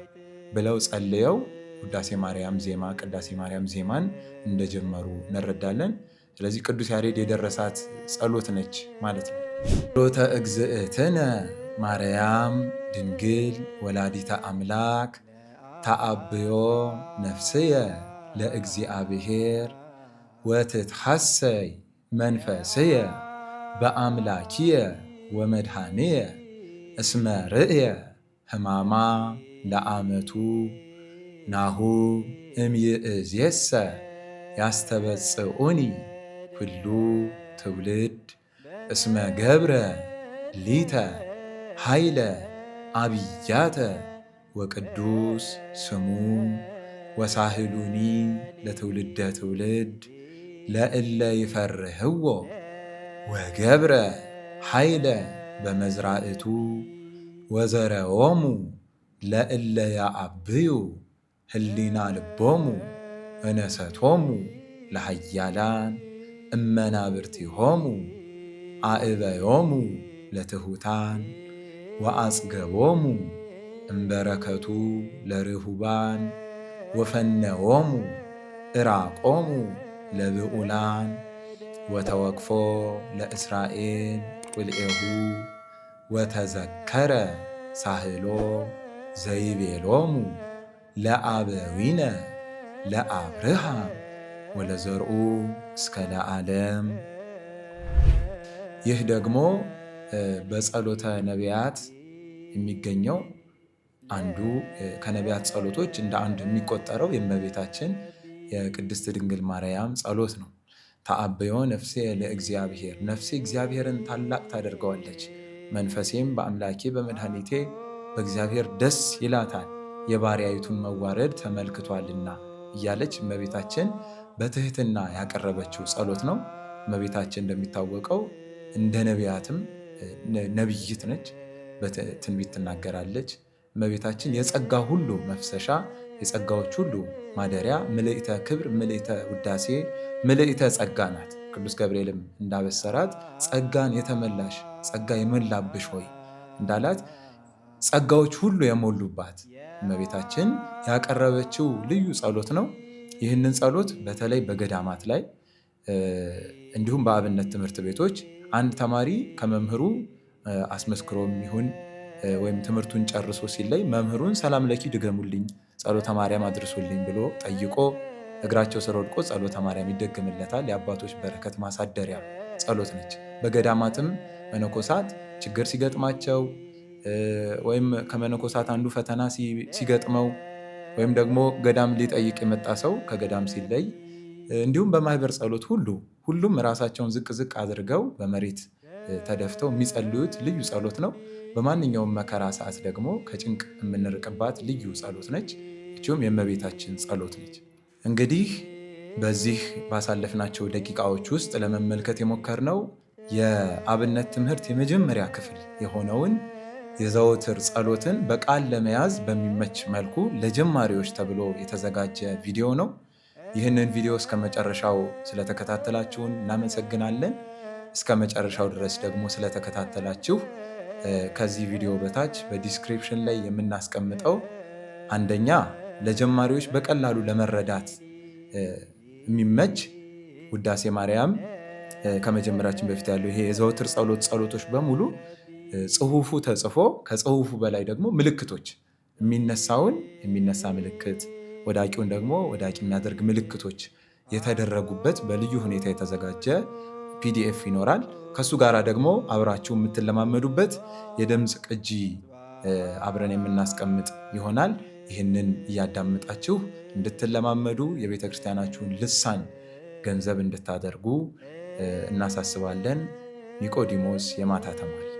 ብለው ጸልየው ውዳሴ ማርያም ዜማ ቅዳሴ ማርያም ዜማን እንደጀመሩ እንረዳለን። ስለዚህ ቅዱስ ያሬድ የደረሳት ጸሎት ነች ማለት ነው። ጸሎተ እግዝእትነ ማርያም ድንግል ወላዲተ አምላክ ተአብዮ ነፍስየ ለእግዚአብሔር ወትትሐሰይ መንፈስየ በአምላኪየ ወመድኃኒየ እስመ ርእየ ሕማማ ለአመቱ ናሁ እምይእዜሰ ያስተበጽኡኒ ኩሉ ትውልድ እስመ ገብረ ሊተ ኃይለ አብያተ ወቅዱስ ስሙ ወሳህሉኒ ለትውልደ ትውልድ ለእለ ይፈርህዎ ወገብረ ኃይለ በመዝራእቱ ወዘረዎሙ ለእለ ያአብዩ ህሊና ልቦሙ እነሰቶሙ ለሃያላን እመናብርቲሆሙ አእበዮሙ ለትሑታን ወአጽገቦሙ እምበረከቱ ለርሁባን ወፈነዎሙ እራቆሙ ለብዑላን ወተወክፎ ለእስራኤል ቁልኤሁ ወተዘከረ ሳህሎ ዘይቤሎሙ ለአበዊነ ለአብርሃም ወለዘርኡ እስከ ለዓለም። ይህ ደግሞ በጸሎተ ነቢያት የሚገኘው አንዱ ከነቢያት ጸሎቶች እንደ አንዱ የሚቆጠረው የእመቤታችን የቅድስት ድንግል ማርያም ጸሎት ነው። ተአብዮ ነፍሴ ለእግዚአብሔር፣ ነፍሴ እግዚአብሔርን ታላቅ ታደርገዋለች፣ መንፈሴም በአምላኬ በመድኃኒቴ በእግዚአብሔር ደስ ይላታል፣ የባሪያይቱን መዋረድ ተመልክቷልና እያለች እመቤታችን በትህትና ያቀረበችው ጸሎት ነው። እመቤታችን እንደሚታወቀው እንደ ነቢያትም ነቢይት ነች፣ በትንቢት ትናገራለች። እመቤታችን የጸጋ ሁሉ መፍሰሻ፣ የጸጋዎች ሁሉ ማደሪያ፣ ምልዕተ ክብር፣ ምልዕተ ውዳሴ፣ ምልዕተ ጸጋ ናት። ቅዱስ ገብርኤልም እንዳበሰራት ጸጋን የተመላሽ ጸጋ የሞላብሽ ሆይ እንዳላት ጸጋዎች ሁሉ የሞሉባት እመቤታችን ያቀረበችው ልዩ ጸሎት ነው። ይህንን ጸሎት በተለይ በገዳማት ላይ እንዲሁም በአብነት ትምህርት ቤቶች አንድ ተማሪ ከመምህሩ አስመስክሮም ይሁን ወይም ትምህርቱን ጨርሶ ሲለይ መምህሩን ሰላም ለኪ ድገሙልኝ፣ ጸሎተ ማርያም አድርሱልኝ ብሎ ጠይቆ እግራቸው ስር ወድቆ ጸሎተ ማርያም ይደገምለታል። የአባቶች በረከት ማሳደሪያ ጸሎት ነች። በገዳማትም መነኮሳት ችግር ሲገጥማቸው ወይም ከመነኮሳት አንዱ ፈተና ሲገጥመው ወይም ደግሞ ገዳም ሊጠይቅ የመጣ ሰው ከገዳም ሲለይ እንዲሁም በማህበር ጸሎት ሁሉም ራሳቸውን ዝቅ ዝቅ አድርገው በመሬት ተደፍተው የሚጸልዩት ልዩ ጸሎት ነው። በማንኛውም መከራ ሰዓት ደግሞ ከጭንቅ የምንርቅባት ልዩ ጸሎት ነች። ይህችም የእመቤታችን ጸሎት ነች። እንግዲህ በዚህ ባሳለፍናቸው ደቂቃዎች ውስጥ ለመመልከት የሞከርነው የአብነት ትምህርት የመጀመሪያ ክፍል የሆነውን የዘወትር ጸሎትን በቃል ለመያዝ በሚመች መልኩ ለጀማሪዎች ተብሎ የተዘጋጀ ቪዲዮ ነው። ይህንን ቪዲዮ እስከ መጨረሻው ስለተከታተላችሁን እናመሰግናለን። እስከ መጨረሻው ድረስ ደግሞ ስለተከታተላችሁ ከዚህ ቪዲዮ በታች በዲስክሪፕሽን ላይ የምናስቀምጠው አንደኛ ለጀማሪዎች በቀላሉ ለመረዳት የሚመች ውዳሴ ማርያም ከመጀመራችን በፊት ያለው ይሄ የዘወትር ጸሎቶች በሙሉ ጽሁፉ ተጽፎ ከጽሁፉ በላይ ደግሞ ምልክቶች የሚነሳ ምልክት ወዳቂውን ደግሞ ወዳቂ የሚያደርግ ምልክቶች የተደረጉበት በልዩ ሁኔታ የተዘጋጀ ፒዲኤፍ ይኖራል። ከሱ ጋር ደግሞ አብራችሁ የምትለማመዱበት የድምፅ ቅጂ አብረን የምናስቀምጥ ይሆናል። ይህንን እያዳመጣችሁ እንድትለማመዱ የቤተክርስቲያናችሁን ልሳን ገንዘብ እንድታደርጉ እናሳስባለን። ኒቆዲሞስ የማታ ተማሪ